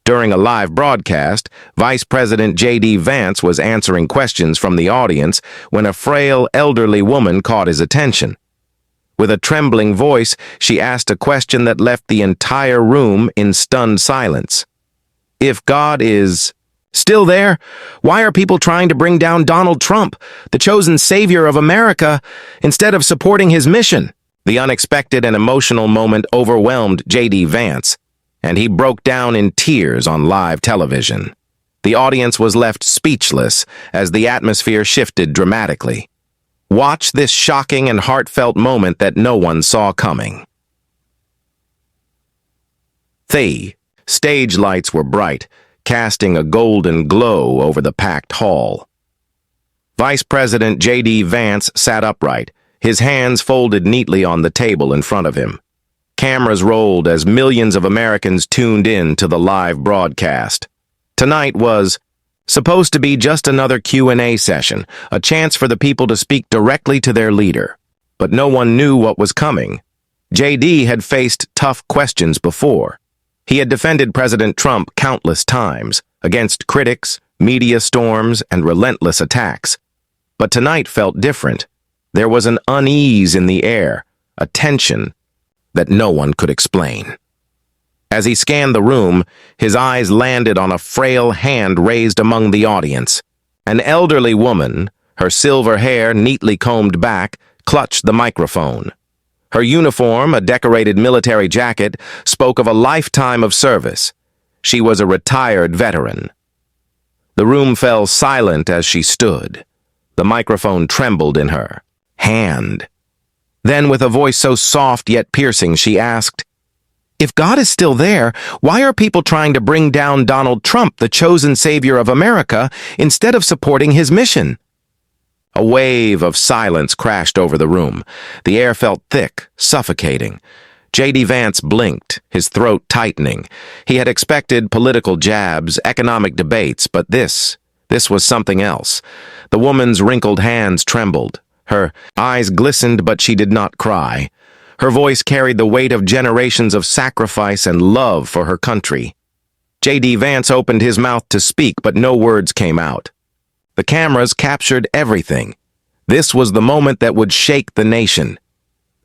During a live broadcast, Vice President JD Vance was answering questions from the audience when a frail, elderly woman caught his attention. With a trembling voice, she asked a question that left the entire room in stunned silence. If God is still there, why are people trying to bring down Donald Trump, the chosen savior of America, instead of supporting his mission? The unexpected and emotional moment overwhelmed JD Vance, and he broke down in tears on live television. The audience was left speechless as the atmosphere shifted dramatically. Watch this shocking and heartfelt moment that no one saw coming. The stage lights were bright, casting a golden glow over the packed hall. Vice President JD Vance sat upright, his hands folded neatly on the table in front of him. Cameras rolled as millions of Americans tuned in to the live broadcast. Tonight was supposed to be just another Q&A session, a chance for the people to speak directly to their leader. But no one knew what was coming. JD had faced tough questions before. He had defended President Trump countless times, against critics, media storms, and relentless attacks. But tonight felt different. There was an unease in the air, a tension that no one could explain. As he scanned the room, his eyes landed on a frail hand raised among the audience. An elderly woman, her silver hair neatly combed back, clutched the microphone. Her uniform, a decorated military jacket, spoke of a lifetime of service. She was a retired veteran. The room fell silent as she stood. The microphone trembled in her hand. Then, with a voice so soft yet piercing, she asked, "If God is still there, why are people trying to bring down Donald Trump, the chosen savior of America, instead of supporting his mission?" A wave of silence crashed over the room. The air felt thick, suffocating. JD Vance blinked, his throat tightening. He had expected political jabs, economic debates, but this was something else. The woman's wrinkled hands trembled. Her eyes glistened, but she did not cry. Her voice carried the weight of generations of sacrifice and love for her country. JD Vance opened his mouth to speak, but no words came out. The cameras captured everything. This was the moment that would shake the nation.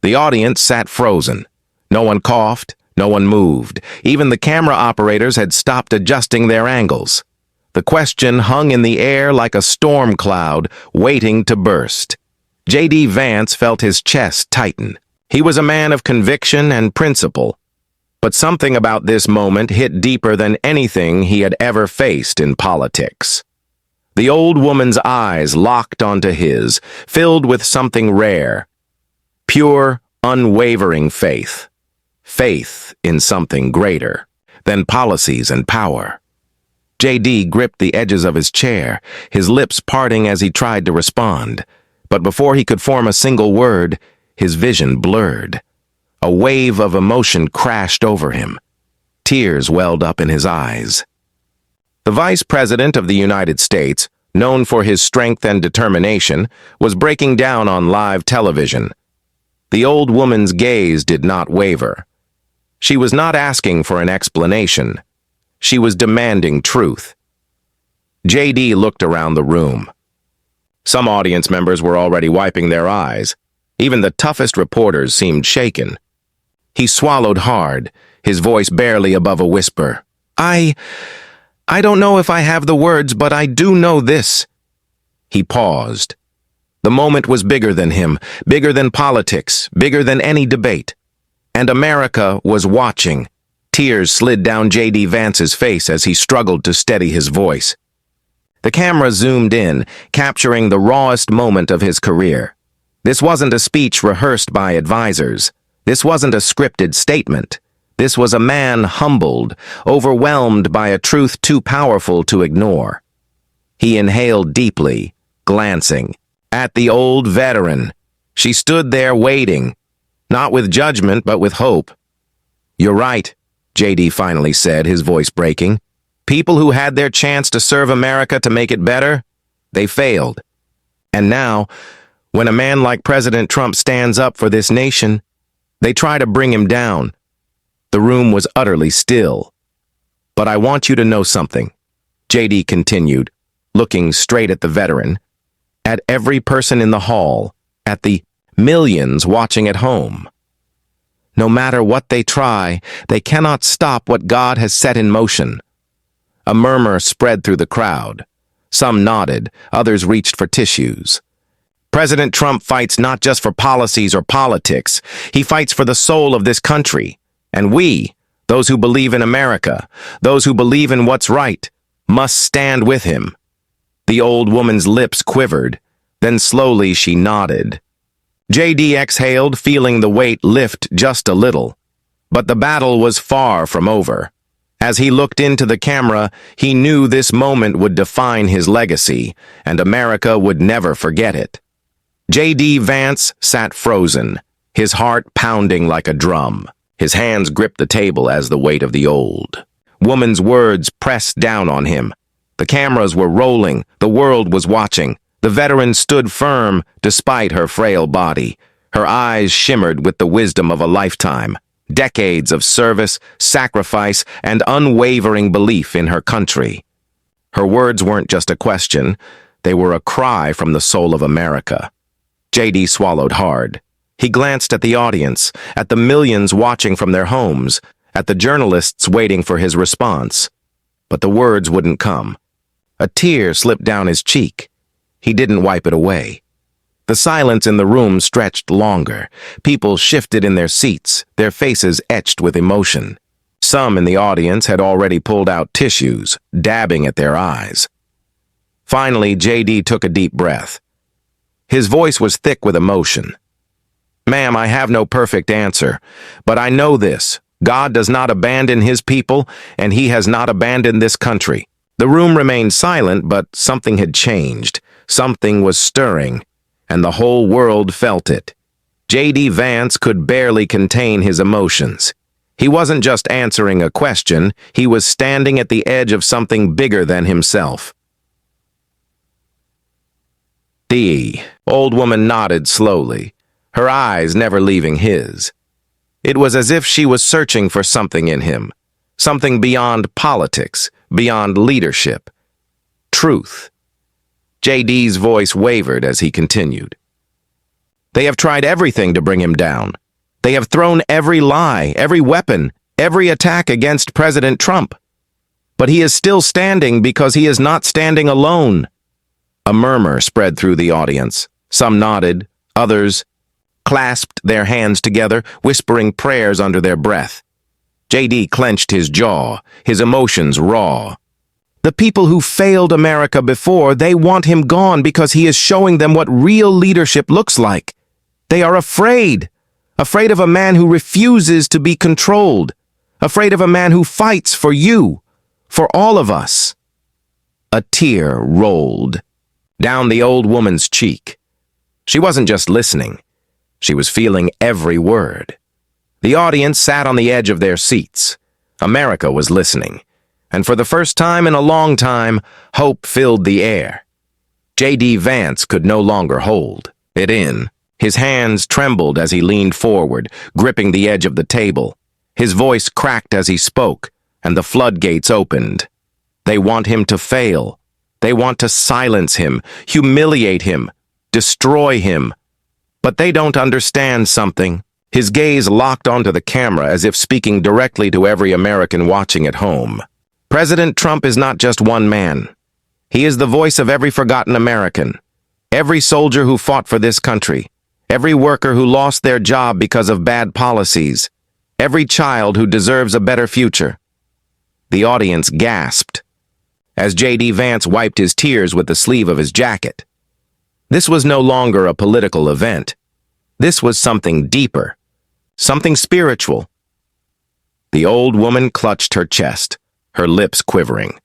The audience sat frozen. No one coughed, no one moved. Even the camera operators had stopped adjusting their angles. The question hung in the air like a storm cloud, waiting to burst. JD Vance felt his chest tighten. He was a man of conviction and principle. But something about this moment hit deeper than anything he had ever faced in politics. The old woman's eyes locked onto his, filled with something rare. Pure, unwavering faith. Faith in something greater than policies and power. JD gripped the edges of his chair, his lips parting as he tried to respond. But before he could form a single word, his vision blurred. A wave of emotion crashed over him. Tears welled up in his eyes. The Vice President of the United States, known for his strength and determination, was breaking down on live television. The old woman's gaze did not waver. She was not asking for an explanation. She was demanding truth. JD looked around the room. Some audience members were already wiping their eyes. Even the toughest reporters seemed shaken. He swallowed hard, his voice barely above a whisper. I don't know if I have the words, but I do know this." He paused. The moment was bigger than him, bigger than politics, bigger than any debate. And America was watching. Tears slid down JD Vance's face as he struggled to steady his voice. The camera zoomed in, capturing the rawest moment of his career. This wasn't a speech rehearsed by advisors. This wasn't a scripted statement. This was a man humbled, overwhelmed by a truth too powerful to ignore. He inhaled deeply, glancing at the old veteran. She stood there waiting, not with judgment but with hope. "You're right," JD finally said, his voice breaking. "People who had their chance to serve America to make it better, they failed. And now, when a man like President Trump stands up for this nation, they try to bring him down." The room was utterly still. But I want you to know something, JD continued, looking straight at the veteran, at every person in the hall, at the millions watching at home. No matter what they try, they cannot stop what God has set in motion. A murmur spread through the crowd. Some nodded, others reached for tissues. President Trump fights not just for policies or politics. He fights for the soul of this country. And we, those who believe in America, those who believe in what's right, must stand with him. The old woman's lips quivered. Then slowly she nodded. JD exhaled, feeling the weight lift just a little. But the battle was far from over. As he looked into the camera, he knew this moment would define his legacy, and America would never forget it. JD Vance sat frozen, his heart pounding like a drum. His hands gripped the table as the weight of the old woman's words pressed down on him. The cameras were rolling, the world was watching. The veteran stood firm despite her frail body. Her eyes shimmered with the wisdom of a lifetime. Decades of service, sacrifice, and unwavering belief in her country. Her words weren't just a question, they were a cry from the soul of America. JD swallowed hard. He glanced at the audience, at the millions watching from their homes, at the journalists waiting for his response. But the words wouldn't come. A tear slipped down his cheek. He didn't wipe it away. The silence in the room stretched longer. People shifted in their seats, their faces etched with emotion. Some in the audience had already pulled out tissues, dabbing at their eyes. Finally, JD took a deep breath. His voice was thick with emotion. "Ma'am, I have no perfect answer, but I know this. God does not abandon his people, and he has not abandoned this country." The room remained silent, but something had changed. Something was stirring, and the whole world felt it. JD Vance could barely contain his emotions. He wasn't just answering a question, he was standing at the edge of something bigger than himself. The old woman nodded slowly, her eyes never leaving his. It was as if she was searching for something in him, something beyond politics, beyond leadership. Truth. JD's voice wavered as he continued. "They have tried everything to bring him down. They have thrown every lie, every weapon, every attack against President Trump. But he is still standing because he is not standing alone." A murmur spread through the audience. Some nodded, others clasped their hands together, whispering prayers under their breath. JD clenched his jaw, his emotions raw. The people who failed America before, they want him gone because he is showing them what real leadership looks like. They are afraid of a man who refuses to be controlled, afraid of a man who fights for you, for all of us. A tear rolled down the old woman's cheek. She wasn't just listening. She was feeling every word. The audience sat on the edge of their seats. America was listening. And for the first time in a long time, hope filled the air. JD Vance could no longer hold it in. His hands trembled as he leaned forward, gripping the edge of the table. His voice cracked as he spoke, and the floodgates opened. They want him to fail. They want to silence him, humiliate him, destroy him. But they don't understand something. His gaze locked onto the camera as if speaking directly to every American watching at home. President Trump is not just one man. He is the voice of every forgotten American, every soldier who fought for this country, every worker who lost their job because of bad policies, every child who deserves a better future. The audience gasped as JD Vance wiped his tears with the sleeve of his jacket. This was no longer a political event. This was something deeper, something spiritual. The old woman clutched her chest, her lips quivering.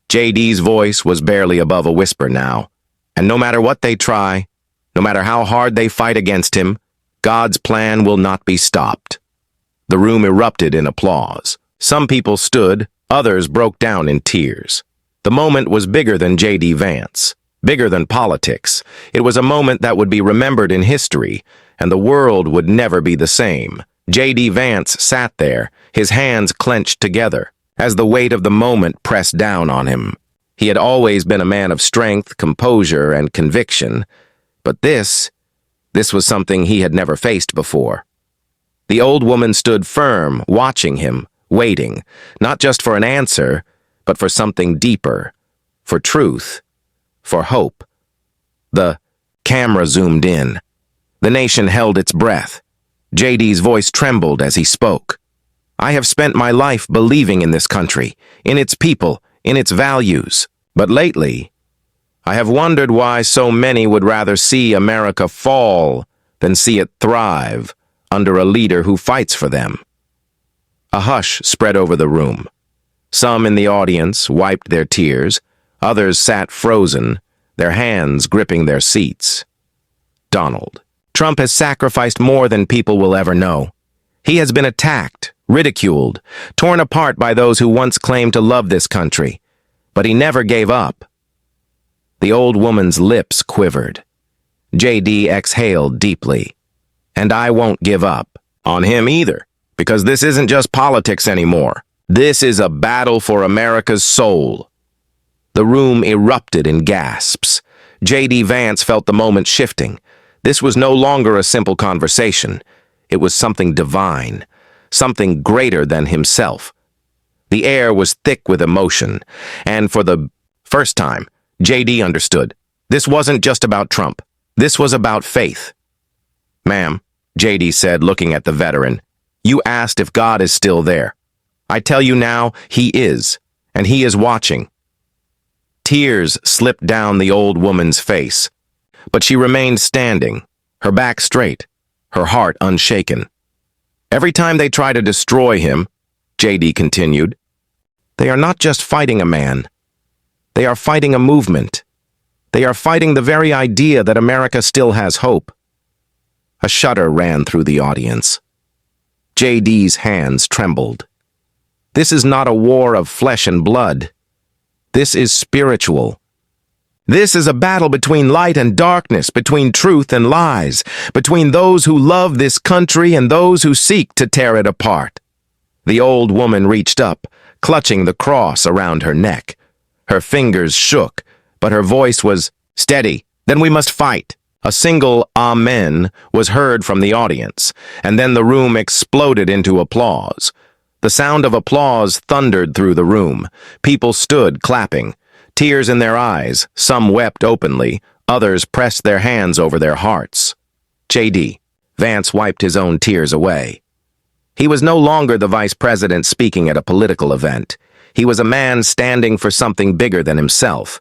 JD's voice was barely above a whisper now, and no matter what they try, no matter how hard they fight against him, God's plan will not be stopped. The room erupted in applause. Some people stood, others broke down in tears. The moment was bigger than JD Vance, bigger than politics. It was a moment that would be remembered in history, and the world would never be the same. JD Vance sat there, his hands clenched together. as the weight of the moment pressed down on him. He had always been a man of strength, composure, and conviction, but this was something he had never faced before. The old woman stood firm, watching him, waiting, not just for an answer, but for something deeper, for truth, for hope. The camera zoomed in. The nation held its breath. JD's voice trembled as he spoke. I have spent my life believing in this country, in its people, in its values. But lately, I have wondered why so many would rather see America fall than see it thrive under a leader who fights for them. A hush spread over the room. Some in the audience wiped their tears. Others sat frozen, their hands gripping their seats. Donald Trump has sacrificed more than people will ever know. He has been attacked, ridiculed, torn apart by those who once claimed to love this country. But he never gave up. The old woman's lips quivered. JD exhaled deeply. And I won't give up on him either, because this isn't just politics anymore. This is a battle for America's soul. The room erupted in gasps. JD Vance felt the moment shifting. This was no longer a simple conversation. It was something divine, something greater than himself. The air was thick with emotion, and for the first time, JD understood. This wasn't just about Trump. This was about faith. Ma'am, JD said, looking at the veteran, you asked if God is still there. I tell you now, he is, and he is watching. Tears slipped down the old woman's face, but she remained standing, her back straight, her heart unshaken. Every time they try to destroy him, JD continued, they are not just fighting a man. They are fighting a movement. They are fighting the very idea that America still has hope. A shudder ran through the audience. JD's hands trembled. This is not a war of flesh and blood. This is spiritual. This is a battle between light and darkness, between truth and lies, between those who love this country and those who seek to tear it apart. The old woman reached up, clutching the cross around her neck. Her fingers shook, but her voice was steady. Then we must fight. A single amen was heard from the audience, and then the room exploded into applause. The sound of applause thundered through the room. People stood clapping, tears in their eyes. Some wept openly, others pressed their hands over their hearts. JD Vance wiped his own tears away. He was no longer the vice president speaking at a political event. He was a man standing for something bigger than himself.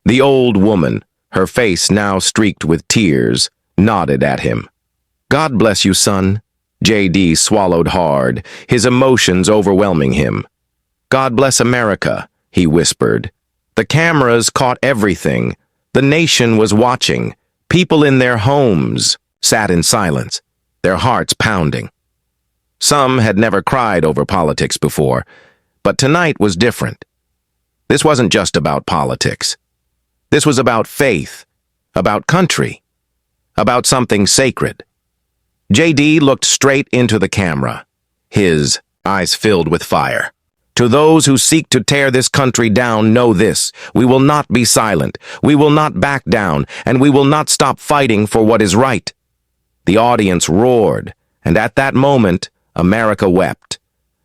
The old woman, her face now streaked with tears, nodded at him. God bless you, son. JD swallowed hard, his emotions overwhelming him. God bless America, he whispered. The cameras caught everything. The nation was watching. People in their homes sat in silence, their hearts pounding. Some had never cried over politics before, but tonight was different. This wasn't just about politics. This was about faith, about country, about something sacred. JD looked straight into the camera, his eyes filled with fire. To those who seek to tear this country down, know this: we will not be silent, we will not back down, and we will not stop fighting for what is right. The audience roared, and at that moment, America wept.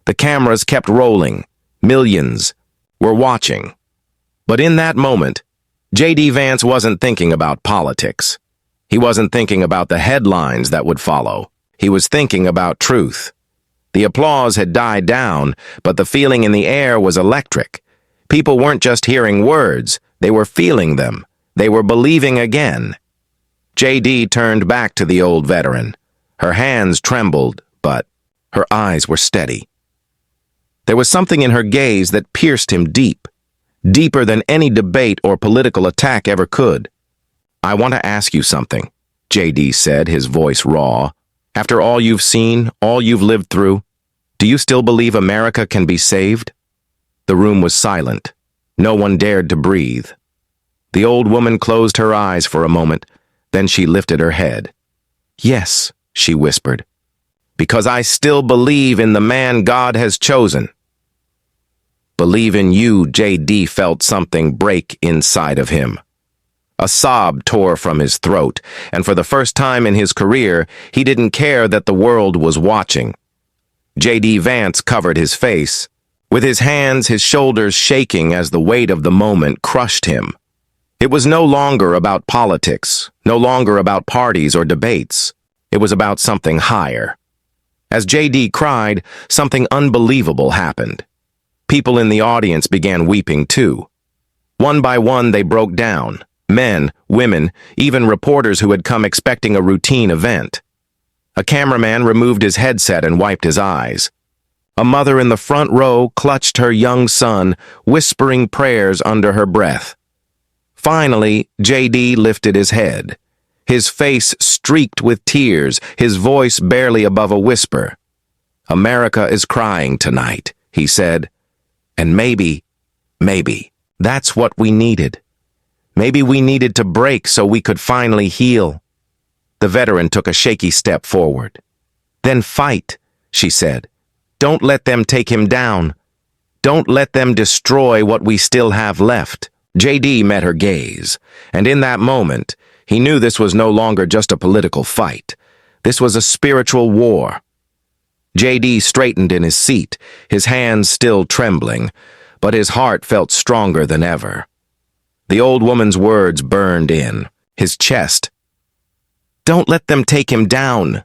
The cameras kept rolling. Millions were watching. But in that moment, JD Vance wasn't thinking about politics. He wasn't thinking about the headlines that would follow. He was thinking about truth. The applause had died down, but the feeling in the air was electric. People weren't just hearing words, they were feeling them. They were believing again. JD turned back to the old veteran. Her hands trembled, but her eyes were steady. There was something in her gaze that pierced him deep, deeper than any debate or political attack ever could. I want to ask you something, JD said, his voice raw. After all you've seen, all you've lived through, do you still believe America can be saved? The room was silent. No one dared to breathe. The old woman closed her eyes for a moment, then she lifted her head. Yes, she whispered, because I still believe in the man God has chosen. Believe in you, JD felt something break inside of him. A sob tore from his throat, and for the first time in his career, he didn't care that the world was watching. JD Vance covered his face, with his hands, his shoulders shaking as the weight of the moment crushed him. It was no longer about politics, no longer about parties or debates. It was about something higher. As JD cried, something unbelievable happened. People in the audience began weeping too. One by one, they broke down. Men, women, even reporters who had come expecting a routine event. A cameraman removed his headset and wiped his eyes. A mother in the front row clutched her young son, whispering prayers under her breath. Finally, JD lifted his head. His face streaked with tears, his voice barely above a whisper. "America is crying tonight," he said. "And maybe, that's what we needed. Maybe we needed to break so we could finally heal." The veteran took a shaky step forward. "Then fight," she said. "Don't let them take him down. Don't let them destroy what we still have left." JD met her gaze, and in that moment, he knew this was no longer just a political fight. This was a spiritual war. JD straightened in his seat, his hands still trembling, but his heart felt stronger than ever. The old woman's words burned in, his chest. "Don't let them take him down."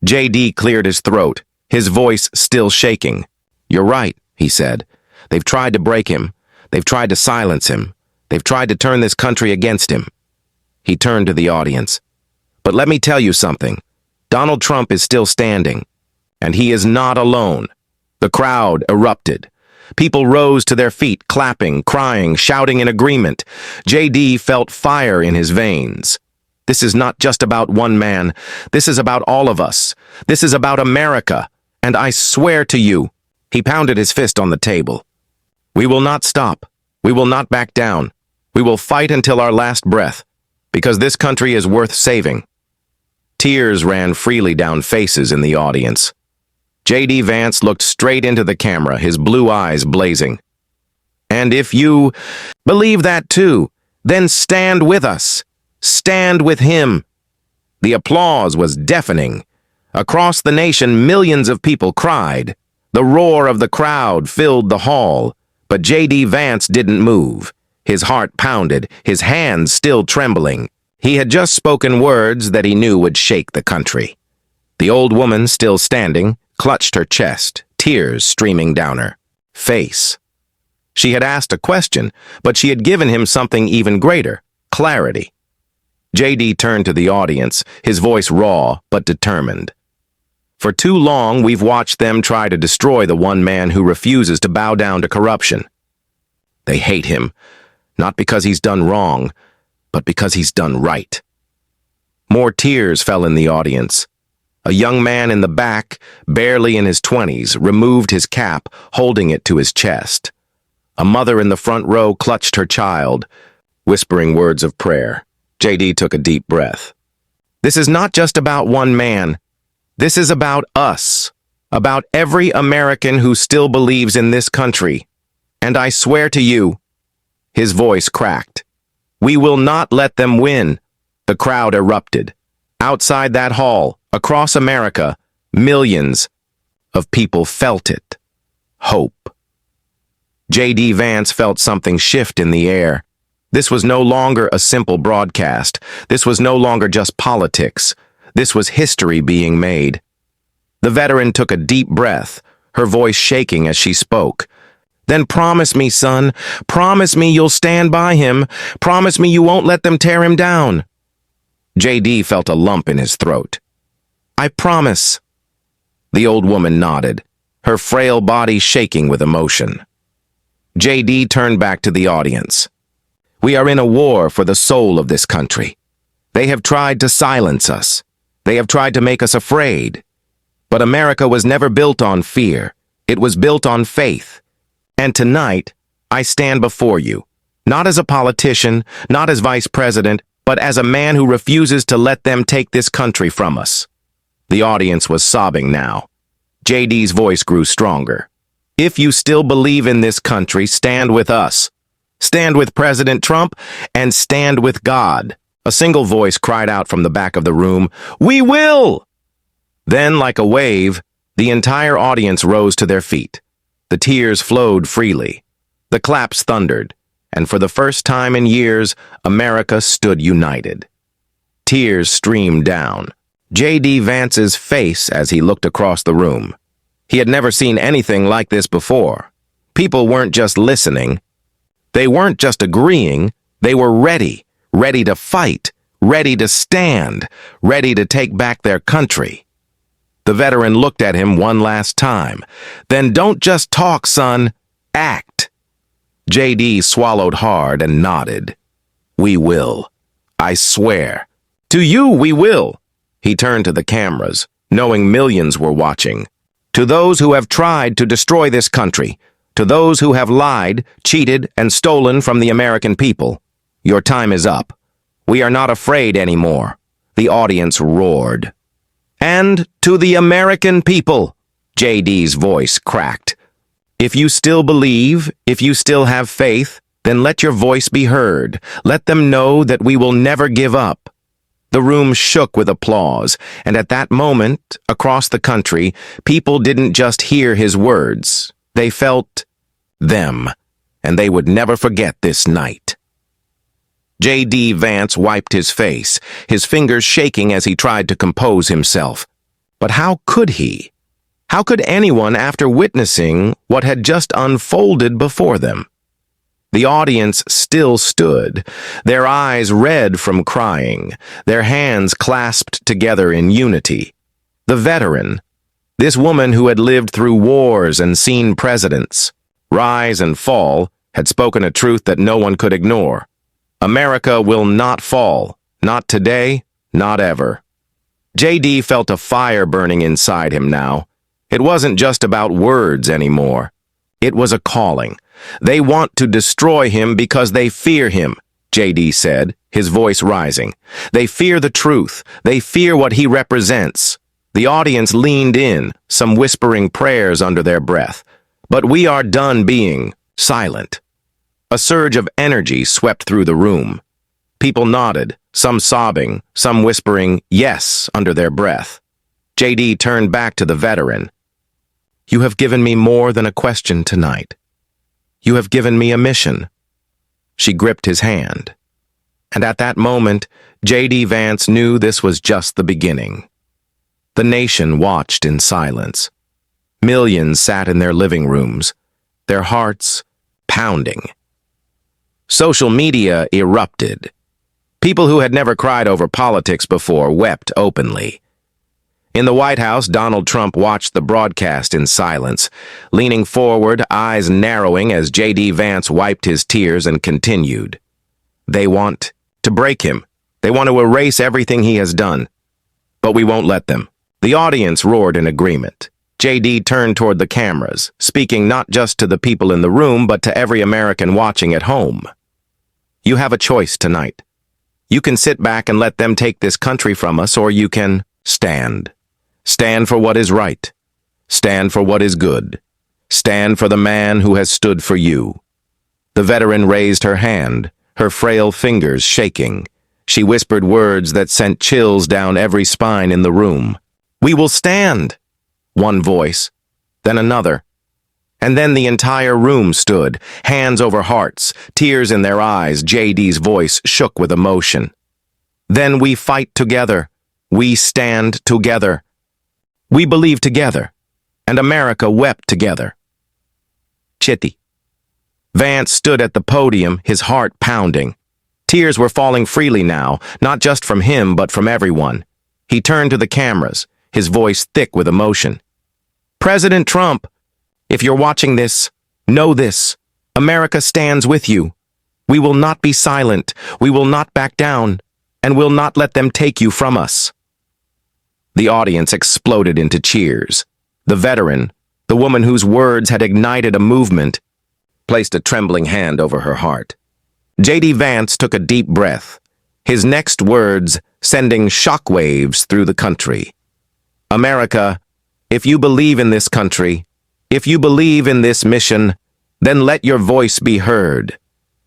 JD cleared his throat, his voice still shaking. "You're right," he said. "They've tried to break him. They've tried to silence him. They've tried to turn this country against him." He turned to the audience. "But let me tell you something. Donald Trump is still standing, and he is not alone." The crowd erupted. People rose to their feet, clapping, crying, shouting in agreement. JD felt fire in his veins. This is not just about one man. This is about all of us. This is about America. And I swear to you, he pounded his fist on the table. We will not stop. We will not back down. We will fight until our last breath, because this country is worth saving. Tears ran freely down faces in the audience. JD Vance looked straight into the camera, his blue eyes blazing. "And if you believe that too, then stand with us. Stand with him." The applause was deafening. Across the nation, millions of people cried. The roar of the crowd filled the hall, but JD Vance didn't move. His heart pounded, his hands still trembling. He had just spoken words that he knew would shake the country. The old woman, still standing, clutched her chest, tears streaming down her face. She had asked a question, but she had given him something even greater, clarity. JD turned to the audience, his voice raw but determined. "For too long, we've watched them try to destroy the one man who refuses to bow down to corruption. They hate him, not because he's done wrong, but because he's done right." More tears fell in the audience. A young man in the back, barely in his 20s, removed his cap, holding it to his chest. A mother in the front row clutched her child, whispering words of prayer. JD took a deep breath. "This is not just about one man. This is about us, about every American who still believes in this country. And I swear to you," his voice cracked, "we will not let them win." The crowd erupted. Outside that hall, across America, millions of people felt it. Hope. JD Vance felt something shift in the air. This was no longer a simple broadcast. This was no longer just politics. This was history being made. The veteran took a deep breath, her voice shaking as she spoke. "Then promise me, son. Promise me you'll stand by him. Promise me you won't let them tear him down." JD felt a lump in his throat. "I promise." The old woman nodded, her frail body shaking with emotion. JD turned back to the audience. "We are in a war for the soul of this country. They have tried to silence us. They have tried to make us afraid. But America was never built on fear. It was built on faith. And tonight, I stand before you, not as a politician, not as vice president, but as a man who refuses to let them take this country from us." The audience was sobbing now. JD's voice grew stronger. If you still believe in this country, stand with us. Stand with President Trump and stand with God. A single voice cried out from the back of the room, "We will!" Then, like a wave, the entire audience rose to their feet. The tears flowed freely. The claps thundered, and for the first time in years, America stood united. Tears streamed down JD Vance's face as he looked across the room. He had never seen anything like this before. People weren't just listening. They weren't just agreeing. They were ready to fight, ready to stand, ready to take back their country. The veteran looked at him one last time. "Then don't just talk, son. Act." JD swallowed hard and nodded. "We will. I swear. To you, we will." He turned to the cameras, knowing millions were watching. "To those who have tried to destroy this country, to those who have lied, cheated, and stolen from the American people, your time is up. We are not afraid anymore." The audience roared. "And to the American people," JD's voice cracked. "If you still believe, if you still have faith, then let your voice be heard. Let them know that we will never give up." The room shook with applause, and at that moment, across the country, people didn't just hear his words. They felt them, and they would never forget this night. JD Vance wiped his face, his fingers shaking as he tried to compose himself. But how could he? How could anyone after witnessing what had just unfolded before them? The audience still stood, their eyes red from crying, their hands clasped together in unity. The veteran, this woman who had lived through wars and seen presidents rise and fall, had spoken a truth that no one could ignore. America will not fall, not today, not ever. JD felt a fire burning inside him now. It wasn't just about words anymore. It was a calling. "They want to destroy him because they fear him," JD said, his voice rising. "They fear the truth. They fear what he represents." The audience leaned in, some whispering prayers under their breath. But we are done being silent. A surge of energy swept through the room. People nodded, some sobbing, some whispering yes under their breath. JD turned back to the veteran. "You have given me more than a question tonight. You have given me a mission." She gripped his hand. And at that moment, JD Vance knew this was just the beginning. The nation watched in silence. Millions sat in their living rooms, their hearts pounding. Social media erupted. People who had never cried over politics before wept openly. In the White House, Donald Trump watched the broadcast in silence, leaning forward, eyes narrowing as JD Vance wiped his tears and continued. "They want to break him. They want to erase everything he has done. But we won't let them." The audience roared in agreement. JD turned toward the cameras, speaking not just to the people in the room, but to every American watching at home. "You have a choice tonight. You can sit back and let them take this country from us, or you can stand. Stand for what is right. Stand for what is good. Stand for the man who has stood for you." The veteran raised her hand, her frail fingers shaking. She whispered words that sent chills down every spine in the room. "We will stand." One voice, then another. And then the entire room stood, hands over hearts, tears in their eyes. JD's voice shook with emotion. "Then we fight together. We stand together. We believe together. And America wept together." Chitty. Vance stood at the podium, his heart pounding. Tears were falling freely now, not just from him, but from everyone. He turned to the cameras, his voice thick with emotion. "President Trump, if you're watching this, know this. America stands with you. We will not be silent. We will not back down. And will not let them take you from us." The audience exploded into cheers. The veteran, the woman whose words had ignited a movement, placed a trembling hand over her heart. JD Vance took a deep breath, his next words sending shockwaves through the country. "America, if you believe in this country, If you believe in this mission, then let your voice be heard.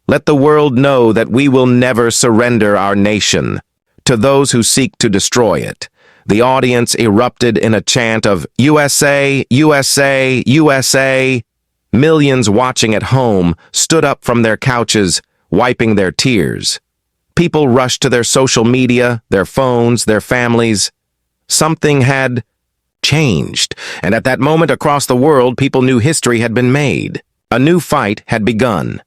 Let the world know that we will never surrender our nation to those who seek to destroy it. The audience erupted in a chant of USA, USA, USA. Millions watching at home stood up from their couches, wiping their tears. People rushed to their social media, their phones, their families. Something had changed, and at that moment across the world, people knew history had been made. A new fight had begun.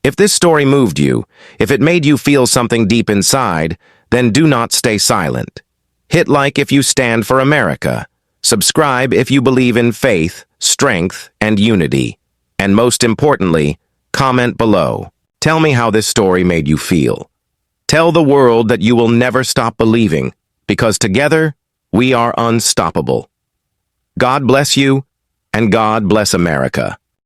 If this story moved you, if it made you feel something deep inside, then do not stay silent. Hit like if you stand for America. Subscribe if you believe in faith, strength, and unity. And most importantly, comment below. Tell me how this story made you feel. Tell the world that you will never stop believing, because together, we are unstoppable. God bless you, and God bless America.